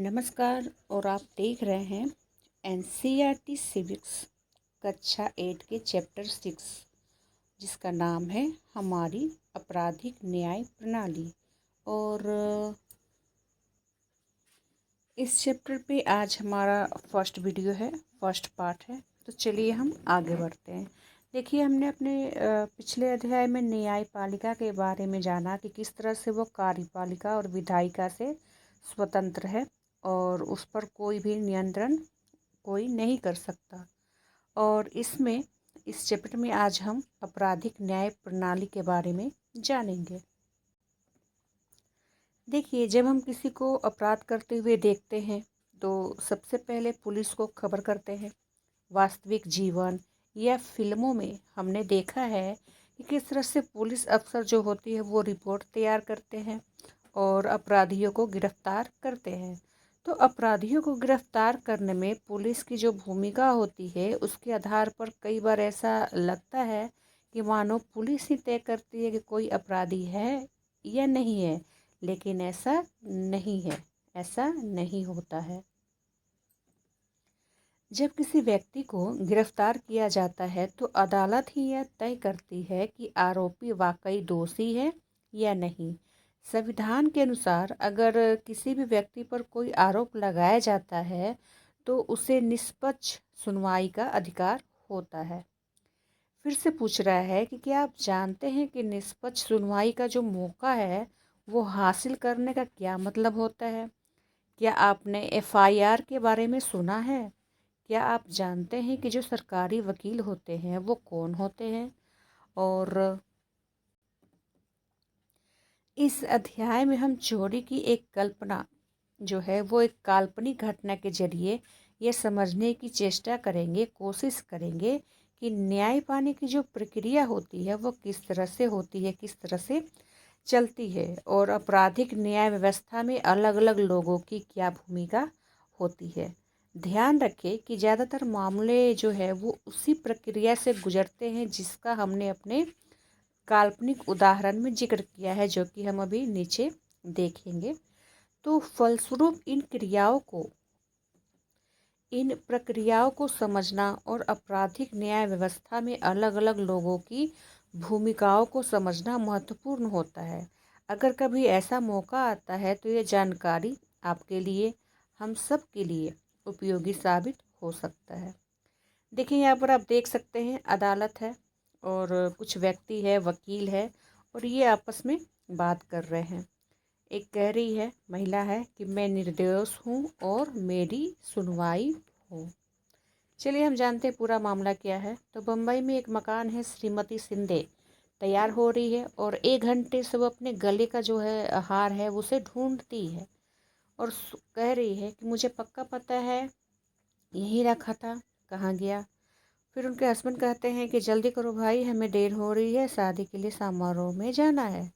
नमस्कार। और आप देख रहे हैं एनसीईआरटी सिविक्स कक्षा 8 के चैप्टर 6, जिसका नाम है हमारी आपराधिक न्याय प्रणाली। और इस चैप्टर पे आज हमारा फर्स्ट वीडियो है, फर्स्ट पार्ट है। तो चलिए हम आगे बढ़ते हैं। देखिए, हमने अपने पिछले अध्याय में न्यायपालिका के बारे में जाना कि किस तरह से वो कार्यपालिका और विधायिका से स्वतंत्र है और उस पर कोई भी नियंत्रण कोई नहीं कर सकता। और इस चैप्टर में आज हम आपराधिक न्याय प्रणाली के बारे में जानेंगे। देखिए, जब हम किसी को अपराध करते हुए देखते हैं तो सबसे पहले पुलिस को खबर करते हैं। वास्तविक जीवन या फिल्मों में हमने देखा है कि किस तरह से पुलिस अफसर जो होती है वो रिपोर्ट तैयार करते हैं और अपराधियों को गिरफ्तार करते हैं। तो अपराधियों को गिरफ्तार करने में पुलिस की जो भूमिका होती है उसके आधार पर कई बार ऐसा लगता है कि मानो पुलिस ही तय करती है कि कोई अपराधी है या नहीं है, लेकिन ऐसा नहीं है, ऐसा नहीं होता है। जब किसी व्यक्ति को गिरफ्तार किया जाता है तो अदालत ही यह तय करती है कि आरोपी वाकई दोषी है या नहीं। संविधान के अनुसार अगर किसी भी व्यक्ति पर कोई आरोप लगाया जाता है तो उसे निष्पक्ष सुनवाई का अधिकार होता है। फिर से पूछ रहा है कि क्या आप जानते हैं कि निष्पक्ष सुनवाई का जो मौका है वो हासिल करने का क्या मतलब होता है? क्या आपने एफआईआर के बारे में सुना है? क्या आप जानते हैं कि जो सरकारी वकील होते हैं वो कौन होते हैं? और इस अध्याय में हम चोरी की एक कल्पना जो है वो एक काल्पनिक घटना के जरिए ये समझने की चेष्टा करेंगे, कोशिश करेंगे कि न्याय पाने की जो प्रक्रिया होती है वो किस तरह से होती है, किस तरह से चलती है और आपराधिक न्याय व्यवस्था में अलग अलग लोगों की क्या भूमिका होती है। ध्यान रखें कि ज़्यादातर मामले जो है वो उसी प्रक्रिया से गुजरते हैं जिसका हमने अपने काल्पनिक उदाहरण में जिक्र किया है, जो कि हम अभी नीचे देखेंगे। तो फलस्वरूप इन प्रक्रियाओं को समझना और आपराधिक न्याय व्यवस्था में अलग अलग लोगों की भूमिकाओं को समझना महत्वपूर्ण होता है। अगर कभी ऐसा मौका आता है तो ये जानकारी आपके लिए, हम सब के लिए उपयोगी साबित हो सकता है। देखिए, यहाँ पर आप देख सकते हैं अदालत है और कुछ व्यक्ति है, वकील है, और ये आपस में बात कर रहे हैं। एक कह रही है, महिला है, कि मैं निर्दोष हूँ और मेरी सुनवाई हो। चलिए हम जानते हैं पूरा मामला क्या है। तो बम्बई में एक मकान है, श्रीमती सिंधे तैयार हो रही है और 1 घंटे से वो अपने गले का जो है हार है उसे ढूंढती है और कह रही है कि मुझे पक्का पता है, यहीं रखा था, कहाँ गया। फिर उनके हस्बैंड कहते हैं कि जल्दी करो भाई, हमें देर हो रही है, शादी के लिए समारोह में जाना है।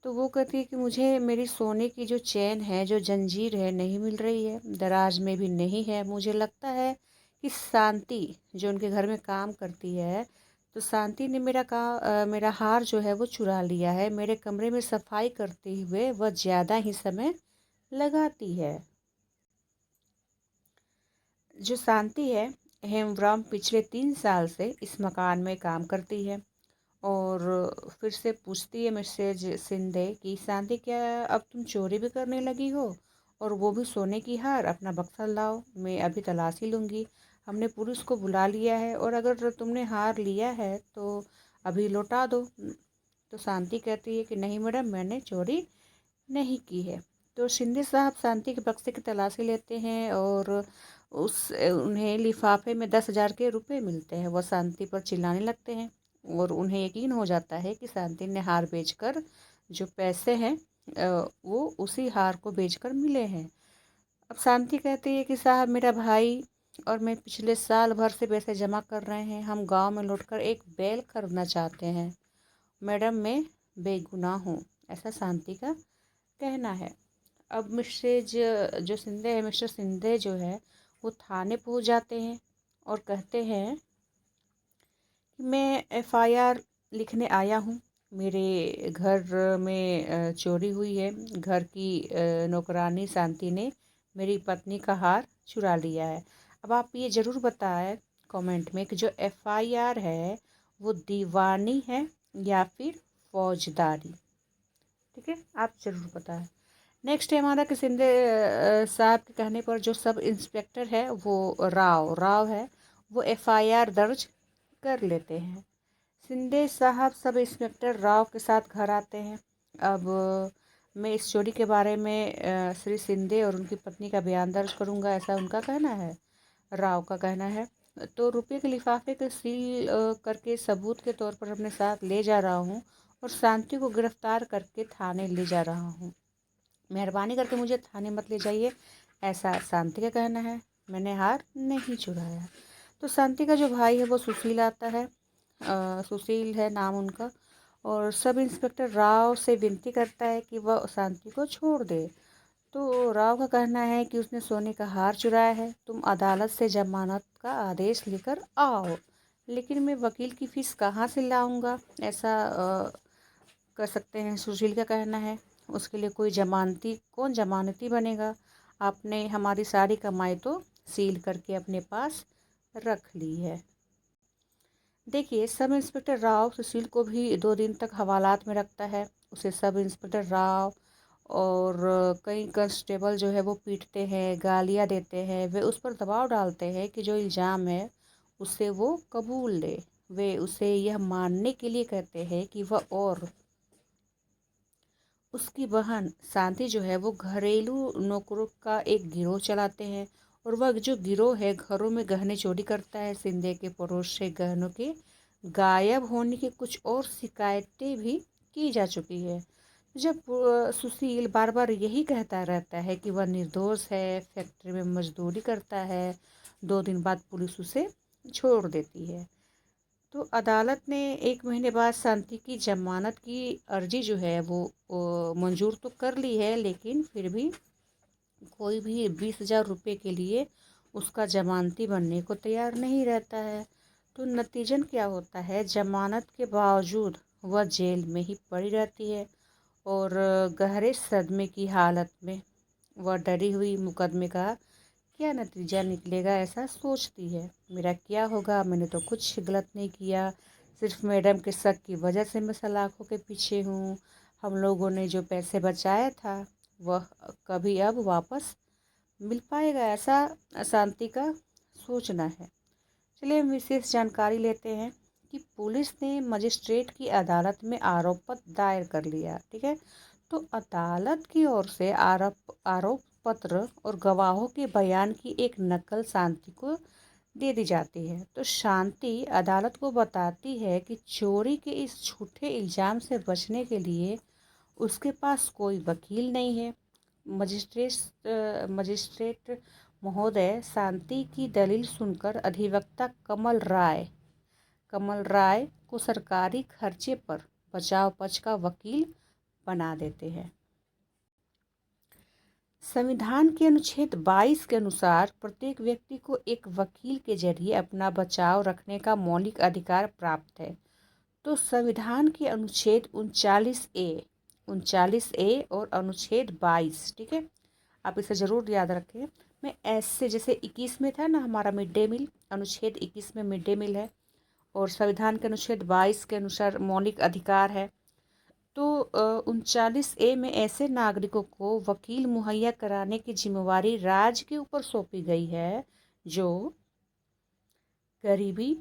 तो वो कहती है कि मुझे मेरी सोने की जो चेन है, जो जंजीर है, नहीं मिल रही है, दराज में भी नहीं है। मुझे लगता है कि शांति जो उनके घर में काम करती है, तो शांति ने मेरा हार जो है वो चुरा लिया है। मेरे कमरे में सफाई करते हुए वह ज़्यादा ही समय लगाती है। जो शांति है, हेमब्रम पिछले 3 साल से इस मकान में काम करती है। और फिर से पूछती है मिसेज सिंधे कि शांति, क्या अब तुम चोरी भी करने लगी हो, और वो भी सोने की हार? अपना बक्सा लाओ, मैं अभी तलाशी लूँगी। हमने पुलिस को बुला लिया है और अगर तुमने हार लिया है तो अभी लौटा दो। तो शांति कहती है कि नहीं मैडम, मैंने चोरी नहीं की है। तो शिंदे साहब शांति के बक्से की तलाशी लेते हैं और उन्हें लिफाफे में 10,000 के रुपए मिलते हैं। वह शांति पर चिल्लाने लगते हैं और उन्हें यकीन हो जाता है कि शांति ने हार बेचकर जो पैसे हैं वो उसी हार को बेचकर मिले हैं। अब शांति कहती है कि साहब, मेरा भाई और मैं पिछले साल भर से पैसे जमा कर रहे हैं। हम गांव में लौटकर एक बैल खरीदना चाहते हैं। मैडम, मैं बेगुनाह हूँ, ऐसा शांति का कहना है। अब मिस्टर सिंधे जो है वो थाने पहुंच जाते हैं और कहते हैं कि मैं एफआईआर लिखने आया हूँ। मेरे घर में चोरी हुई है। घर की नौकरानी शांति ने मेरी पत्नी का हार चुरा लिया है। अब आप ये ज़रूर बताएं कमेंट में कि जो एफआईआर है वो दीवानी है या फिर फौजदारी। ठीक है, आप ज़रूर बताएं। नेक्स्ट है हमारा कि शिंदे साहब के कहने पर जो सब इंस्पेक्टर है वो राव है, वो एफआईआर दर्ज कर लेते हैं। शिंदे साहब सब इंस्पेक्टर राव के साथ घर आते हैं। अब मैं इस चोरी के बारे में श्री शिंदे और उनकी पत्नी का बयान दर्ज करूंगा, ऐसा उनका कहना है, राव का कहना है। तो रुपये के लिफाफे को सील करके सबूत के तौर पर अपने साथ ले जा रहा हूँ और शांति को गिरफ्तार करके थाने ले जा रहा हूँ। मेहरबानी करके मुझे थाने मत ले जाइए, ऐसा शांति का कहना है। मैंने हार नहीं चुराया। तो शांति का जो भाई है वो सुशील आता है, सुशील है नाम उनका, और सब इंस्पेक्टर राव से विनती करता है कि वह शांति को छोड़ दे। तो राव का कहना है कि उसने सोने का हार चुराया है, तुम अदालत से जमानत का आदेश लेकर आओ। लेकिन मैं वकील की फ़ीस कहाँ से लाऊंगा, ऐसा कर सकते हैं, सुशील का कहना है। उसके लिए कौन जमानती बनेगा। आपने हमारी सारी कमाई तो सील करके अपने पास रख ली है। देखिए, सब इंस्पेक्टर राव सुशील को भी 2 दिन तक हवालात में रखता है। उसे सब इंस्पेक्टर राव और कई कांस्टेबल जो है वो पीटते हैं, गालियाँ देते हैं। वे उस पर दबाव डालते हैं कि जो इल्ज़ाम है उसे वो कबूल ले। वे उसे यह मानने के लिए कहते हैं कि वह और उसकी बहन शांति जो है वो घरेलू नौकरों का एक गिरोह चलाते हैं, और वह जो गिरोह है घरों में गहने चोरी करता है। शिंदे के पड़ोस से गहनों के गायब होने की कुछ और शिकायतें भी की जा चुकी है। जब सुशील बार बार यही कहता रहता है कि वह निर्दोष है, फैक्ट्री में मजदूरी करता है, 2 दिन बाद पुलिस उसे छोड़ देती है। तो अदालत ने 1 महीने बाद शांति की जमानत की अर्जी जो है वो मंजूर तो कर ली है, लेकिन फिर भी कोई भी 20,000 रुपये के लिए उसका जमानती बनने को तैयार नहीं रहता है। तो नतीजन क्या होता है, जमानत के बावजूद वह जेल में ही पड़ी रहती है और गहरे सदमे की हालत में वह डरी हुई मुकदमे का क्या नतीजा निकलेगा ऐसा सोचती है। मेरा क्या होगा, मैंने तो कुछ गलत नहीं किया, सिर्फ मैडम के शक की वजह से मैं सलाखों के पीछे हूँ। हम लोगों ने जो पैसे बचाया था वह कभी अब वापस मिल पाएगा, ऐसा शांति का सोचना है। चलिए हम विशेष जानकारी लेते हैं कि पुलिस ने मजिस्ट्रेट की अदालत में आरोप पत्र दायर कर लिया। ठीक है, तो अदालत की ओर से आरोप पत्र और गवाहों के बयान की एक नकल शांति को दे दी जाती है। तो शांति अदालत को बताती है कि चोरी के इस झूठे इल्ज़ाम से बचने के लिए उसके पास कोई वकील नहीं है। मजिस्ट्रेट महोदय, शांति की दलील सुनकर अधिवक्ता कमल राय को सरकारी खर्चे पर बचाव पक्ष का वकील बना देते हैं। संविधान के अनुच्छेद 22 के अनुसार प्रत्येक व्यक्ति को एक वकील के जरिए अपना बचाव रखने का मौलिक अधिकार प्राप्त है। तो संविधान के अनुच्छेद 39A और अनुच्छेद 22, ठीक है, आप इसे ज़रूर याद रखें। मैं ऐसे जैसे 21 में था ना हमारा मिड डे मील, अनुच्छेद 21 में मिड डे मील है और संविधान के अनुच्छेद 22 के अनुसार मौलिक अधिकार है। तो 39A में ऐसे नागरिकों को वकील मुहैया कराने की जिम्मेवारी राज्य के ऊपर सौंपी गई है जो गरीबी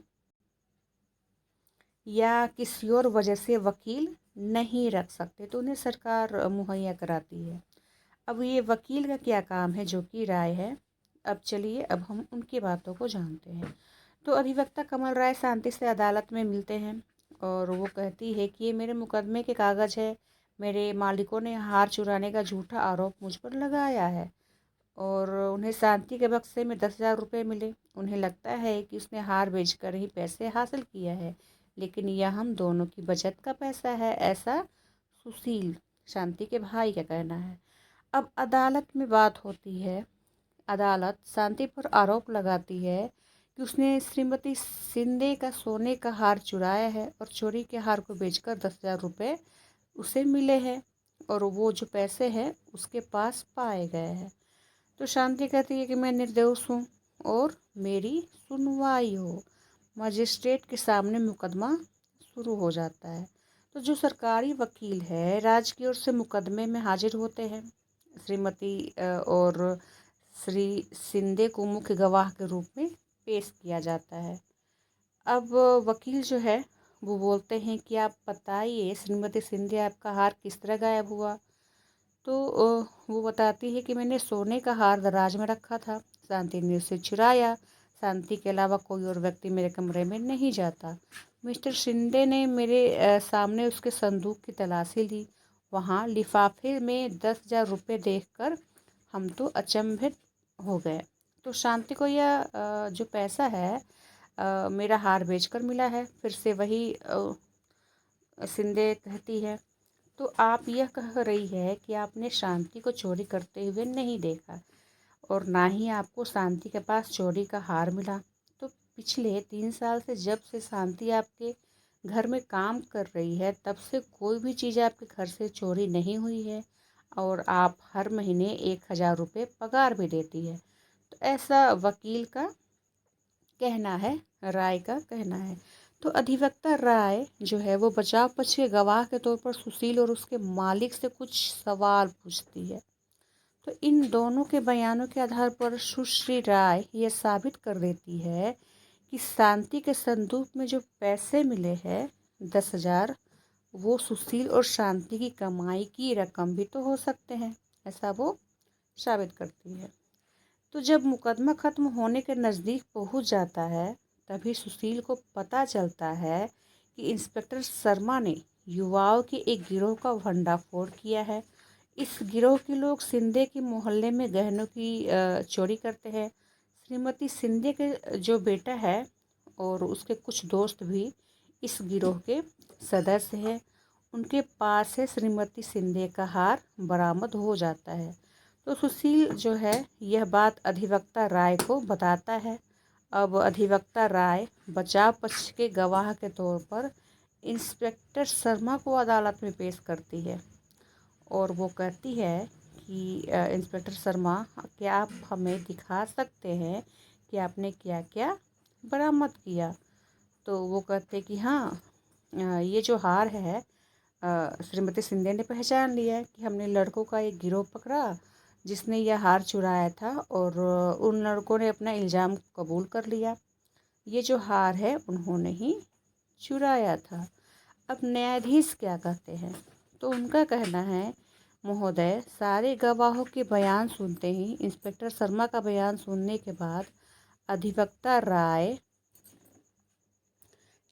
या किसी और वजह से वकील नहीं रख सकते, तो उन्हें सरकार मुहैया कराती है। अब ये वकील का क्या काम है जो कि राय है। अब चलिए अब हम उनकी बातों को जानते हैं। तो अधिवक्ता कमल राय शांति से अदालत में मिलते हैं और वो कहती है कि ये मेरे मुकदमे के कागज़ है, मेरे मालिकों ने हार चुराने का झूठा आरोप मुझ पर लगाया है। और उन्हें शांति के बक्से में 10,000 रुपये मिले। उन्हें लगता है कि उसने हार बेचकर ही पैसे हासिल किया है, लेकिन यह हम दोनों की बचत का पैसा है, ऐसा सुशील शांति के भाई का कहना है। अब अदालत में बात होती है। अदालत शांति पर आरोप लगाती है कि उसने श्रीमती शिंदे का सोने का हार चुराया है और चोरी के हार को बेचकर 10,000 रुपये उसे मिले हैं और वो जो पैसे हैं उसके पास पाए गए हैं। तो शांति कहती है कि मैं निर्दोष हूँ और मेरी सुनवाई हो। मजिस्ट्रेट के सामने मुकदमा शुरू हो जाता है। तो जो सरकारी वकील है राज्य की ओर से मुकदमे में हाजिर होते हैं। श्रीमती और श्री शिंदे को मुख्य गवाह के रूप में पेश किया जाता है। अब वकील जो है वो बोलते हैं कि आप बताइए श्रीमती शिंदे, आपका हार किस तरह गायब हुआ। तो वो बताती है कि मैंने सोने का हार दराज में रखा था, शांति ने उसे चुराया। शांति के अलावा कोई और व्यक्ति मेरे कमरे में नहीं जाता। मिस्टर शिंदे ने मेरे सामने उसके संदूक की तलाशी ली। वहाँ लिफाफे में 10,000 रुपये देखकर हम तो अचंभित हो गए। तो शांति को यह जो पैसा है मेरा हार बेचकर मिला है। फिर से वही शिंदे कहती है, तो आप यह कह रही है कि आपने शांति को चोरी करते हुए नहीं देखा और ना ही आपको शांति के पास चोरी का हार मिला। तो पिछले 3 साल से जब से शांति आपके घर में काम कर रही है तब से कोई भी चीज़ आपके घर से चोरी नहीं हुई है और आप हर महीने 1,000 रुपये पगार भी देती है। तो ऐसा वकील का कहना है, राय का कहना है। तो अधिवक्ता राय जो है वो बचाव पक्ष के गवाह के तौर पर सुशील और उसके मालिक से कुछ सवाल पूछती है। तो इन दोनों के बयानों के आधार पर सुश्री राय यह साबित कर देती है कि शांति के संदूक में जो पैसे मिले हैं 10,000, वो सुशील और शांति की कमाई की रकम भी तो हो सकते हैं, ऐसा वो साबित करती है। तो जब मुकदमा खत्म होने के नज़दीक पहुंच जाता है तभी सुशील को पता चलता है कि इंस्पेक्टर शर्मा ने युवाओं के एक गिरोह का भंडाफोड़ किया है। इस गिरोह के लोग शिंदे के मोहल्ले में गहनों की चोरी करते हैं। श्रीमती शिंदे के जो बेटा है और उसके कुछ दोस्त भी इस गिरोह के सदस्य हैं। उनके पास से श्रीमती शिंदे का हार बरामद हो जाता है। तो सुशील जो है यह बात अधिवक्ता राय को बताता है। अब अधिवक्ता राय बचाव पक्ष के गवाह के तौर पर इंस्पेक्टर शर्मा को अदालत में पेश करती है और वो कहती है कि इंस्पेक्टर शर्मा, क्या आप हमें दिखा सकते हैं कि आपने क्या क्या बरामद किया। तो वो कहते कि हाँ, ये जो हार है श्रीमती शिंदे ने पहचान लिया है कि हमने लड़कों का एक गिरोह पकड़ा जिसने यह हार चुराया था और उन लड़कों ने अपना इल्ज़ाम कबूल कर लिया। ये जो हार है उन्होंने ही चुराया था। अब न्यायाधीश क्या कहते हैं, तो उनका कहना है, महोदय, सारे गवाहों के बयान सुनते ही इंस्पेक्टर शर्मा का बयान सुनने के बाद अधिवक्ता राय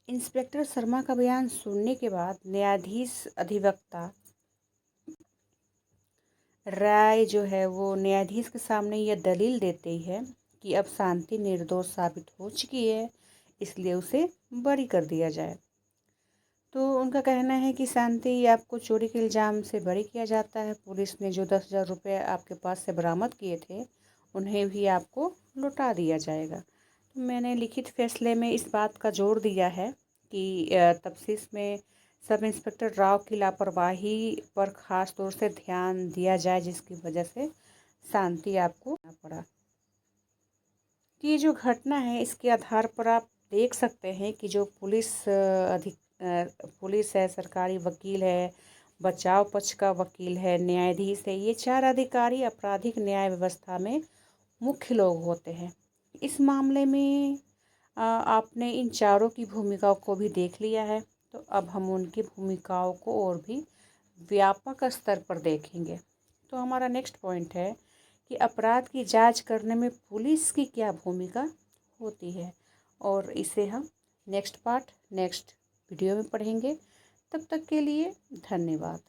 इंस्पेक्टर शर्मा का बयान सुनने के बाद न्यायाधीश अधिवक्ता राय जो है वो न्यायाधीश के सामने यह दलील देती है कि अब शांति निर्दोष साबित हो चुकी है, इसलिए उसे बरी कर दिया जाए। तो उनका कहना है कि शांति आपको चोरी के इल्ज़ाम से बरी किया जाता है। पुलिस ने जो 10,000 रुपये आपके पास से बरामद किए थे उन्हें भी आपको लौटा दिया जाएगा। तो मैंने लिखित फैसले में इस बात का जोर दिया है कि तफ्तीश में सब इंस्पेक्टर राव की लापरवाही पर ख़ास तौर से ध्यान दिया जाए, जिसकी वजह से शांति आपको पड़ा। ये जो घटना है इसके आधार पर आप देख सकते हैं कि जो पुलिस है, सरकारी वकील है, बचाव पक्ष का वकील है, न्यायाधीश है, ये 4 अधिकारी आपराधिक न्याय व्यवस्था में मुख्य लोग होते हैं। इस मामले में आपने इन चारों की भूमिकाओं को भी देख लिया है। तो अब हम उनकी भूमिकाओं को और भी व्यापक स्तर पर देखेंगे। तो हमारा नेक्स्ट पॉइंट है कि अपराध की जांच करने में पुलिस की क्या भूमिका होती है, और इसे हम नेक्स्ट वीडियो में पढ़ेंगे। तब तक के लिए धन्यवाद।